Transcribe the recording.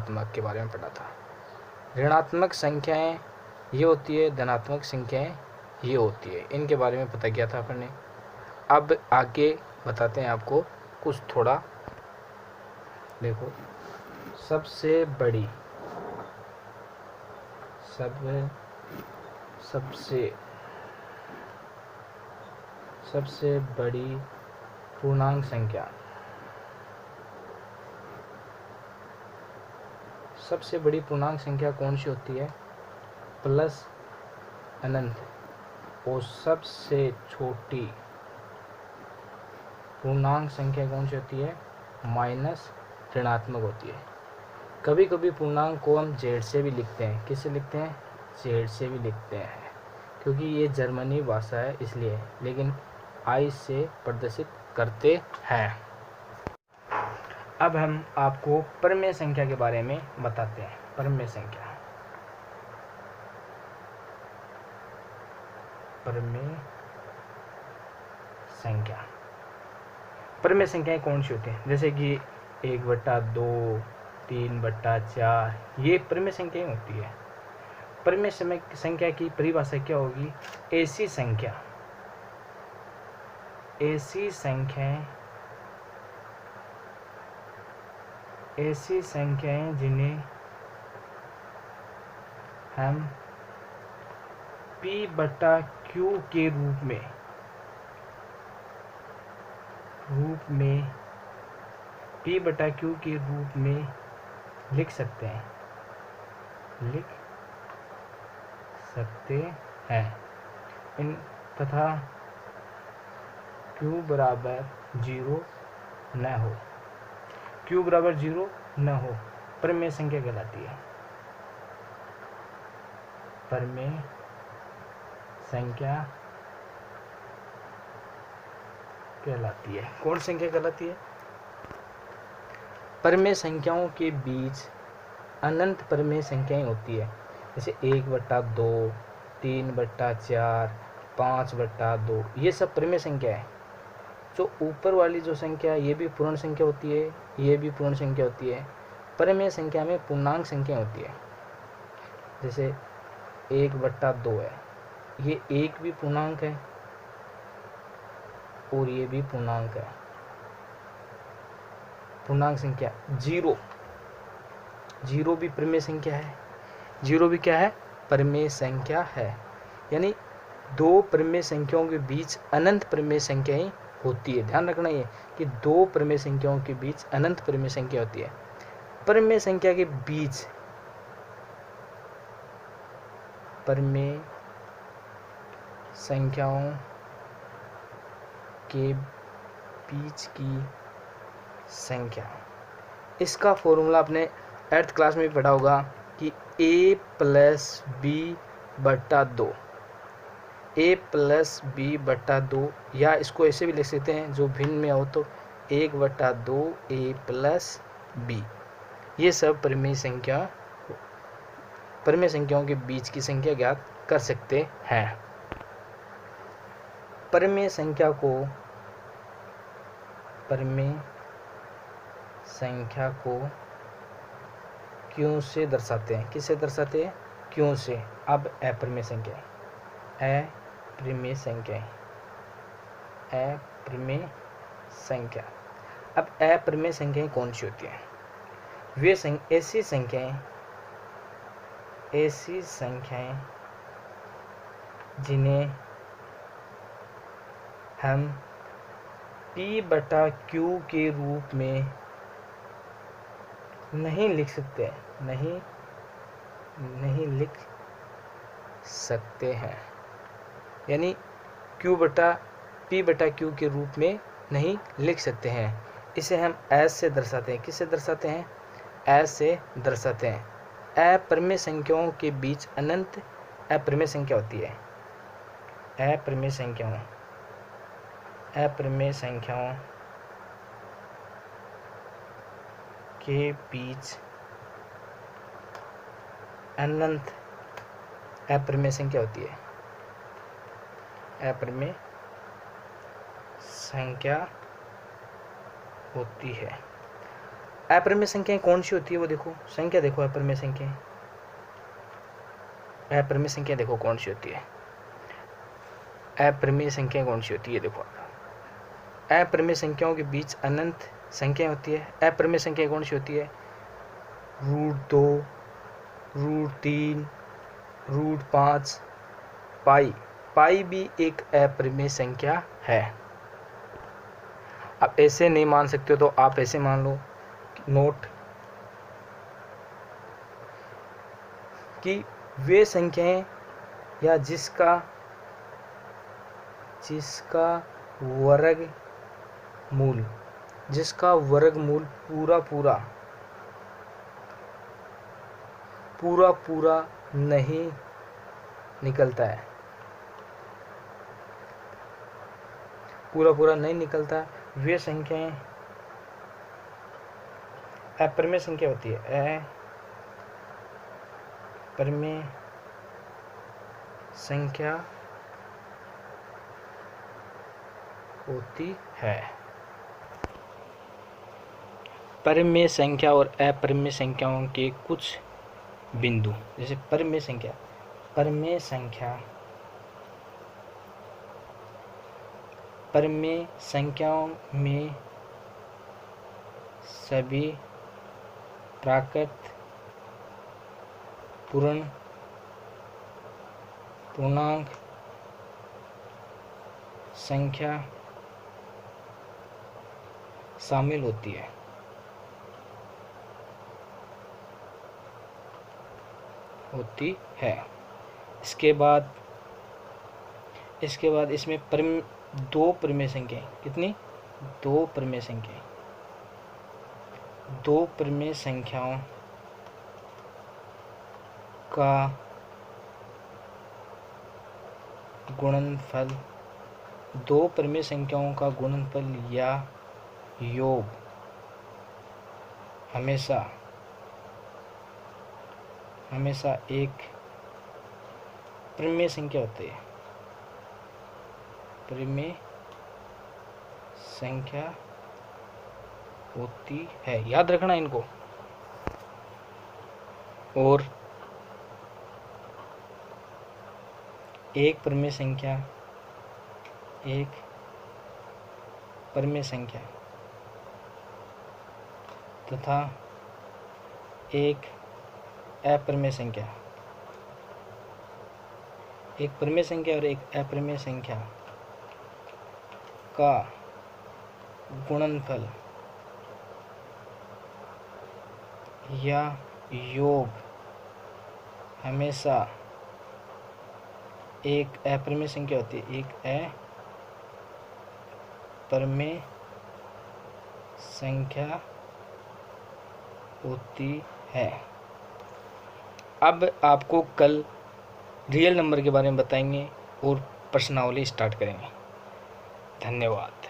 ऋणात्मक के बारे में पढ़ा था। ऋणात्मक संख्याएं ये होती है, धनात्मक संख्याएं ये होती है, इनके बारे में पता किया था अपन ने। अब आगे बताते हैं आपको कुछ थोड़ा। देखो, सबसे बड़ी पूर्णांक संख्या, सबसे बड़ी पूर्णांक संख्या कौन सी होती है? प्लस अनंत। और सबसे छोटी पूर्णांक संख्या कौन सी होती है? माइनस ऋणात्मक होती है। कभी कभी पूर्णांक को हम जेड से भी लिखते हैं। किससे लिखते हैं? जेड से भी लिखते हैं, क्योंकि ये जर्मनी भाषा है इसलिए, लेकिन आई से प्रदर्शित करते हैं। अब हम आपको परमेय संख्या के बारे में बताते हैं। परमेय संख्या, परमेय संख्याएं कौन सी होती हैं? जैसे कि 1/2, 3/4, ये परमेय संख्याएं होती है। परमेय संख्या की परिभाषा क्या होगी? ऐसी संख्याएं जिन्हें हम P/Q के रूप में P/Q के रूप में लिख सकते हैं इन तथा Q बराबर 0 न हो, परमेय संख्या कहलाती है। परमेय संख्या कहलाती है। कौन संख्या कहलाती है? परमेय संख्याओं के बीच अनंत परमेय संख्याएं होती है। जैसे 1/2, 3/4, 5/2, ये सब परमेय संख्या है। जो ऊपर वाली जो संख्या है ये भी पूर्ण संख्या होती है, ये भी पूर्ण संख्या होती है। परमेय संख्या में पूर्णांक संख्या होती है। जैसे 1/2 है, ये एक भी पूर्णांक है और ये भी पूर्णांक है। पूर्णांक संख्या 0 भी परमेय संख्या है। 0 भी क्या है? परमेय संख्या है। यानी दो परमेय संख्याओं के बीच अनंत परमेय संख्याएं होती है। ध्यान रखना ये कि दो परमेय संख्याओं के बीच अनंत परमेय संख्या होती है। परमेय संख्या के बीच परमेय संख्याओं के बीच की संख्या, इसका फॉर्मूला आपने 8th क्लास में भी पढ़ा होगा कि a+b/2 या इसको ऐसे भी लिख सकते हैं, जो भिन्न में हो तो 1/2 a+b। ये सब परमेय संख्याओं के बीच की संख्या ज्ञात कर सकते हैं। परमेय संख्या को क्यों से दर्शाते हैं? किससे दर्शाते हैं? क्यों से। अब अपरिमेय संख्या। अब अपरिमेय संख्याएं कौन सी होती हैं? वे ऐसी संख्याएं जिन्हें हम P/Q के रूप में नहीं लिख सकते हैं। यानी P/Q के रूप में नहीं लिख सकते हैं। इसे हम एस से दर्शाते हैं। किससे दर्शाते हैं? एस से दर्शाते हैं। अपरिमेय संख्याओं के बीच अनंत अपरिमेय संख्या होती है। अपरिमेय संख्याओं के बीच अनंत अपरिमेय संख्या होती है। अपरिमेय संख्या होती है। अपरिमेय संख्याएं कौन सी होती है वो देखो, संख्या देखो अपरिमेय संख्याएं, अपरिमेय संख्या देखो कौन सी होती है, अपरिमेय संख्या कौन सी होती है, देखो अपरिमेय संख्याओं के बीच अनंत संख्या होती है। अपरिमेय संख्या कौन सी होती है, √2, √3, √5, पाई। पाई भी एक अपरिमेय संख्या है। अब ऐसे नहीं मान सकते हो तो आप ऐसे मान लो नोट कि वे संख्याएं या जिसका वर्गमूल पूरा नहीं निकलता है, पूरा नहीं निकलता, वे संख्याएं अपरिमेय संख्या होती है। अपरिमेय संख्या होती है। परिमेय संख्या और अपरिमेय संख्याओं के कुछ बिंदु, जैसे परिमेय संख्याओं में सभी प्राकृत पूर्णांक संख्या शामिल होती है। इसके बाद इसमें दो परिमेय संख्याएं, कितनी, दो परिमेय संख्याओं का गुणनफल, दो परिमेय संख्याओं का गुणनफल या योग हमेशा एक परिमेय संख्या होती है, परिमेय संख्या होती है, याद रखना इनको। और एक परिमेय संख्या तथा एक अपरिमेय संख्या, एक परिमेय संख्या और एक अपरिमेय संख्या का गुणनफल या योग हमेशा एक अपरिमेय संख्या होती है, एक अपरिमेय संख्या होती है। अब आपको कल रियल नंबर के बारे में बताएंगे और प्रश्नावली स्टार्ट करेंगे। धन्यवाद।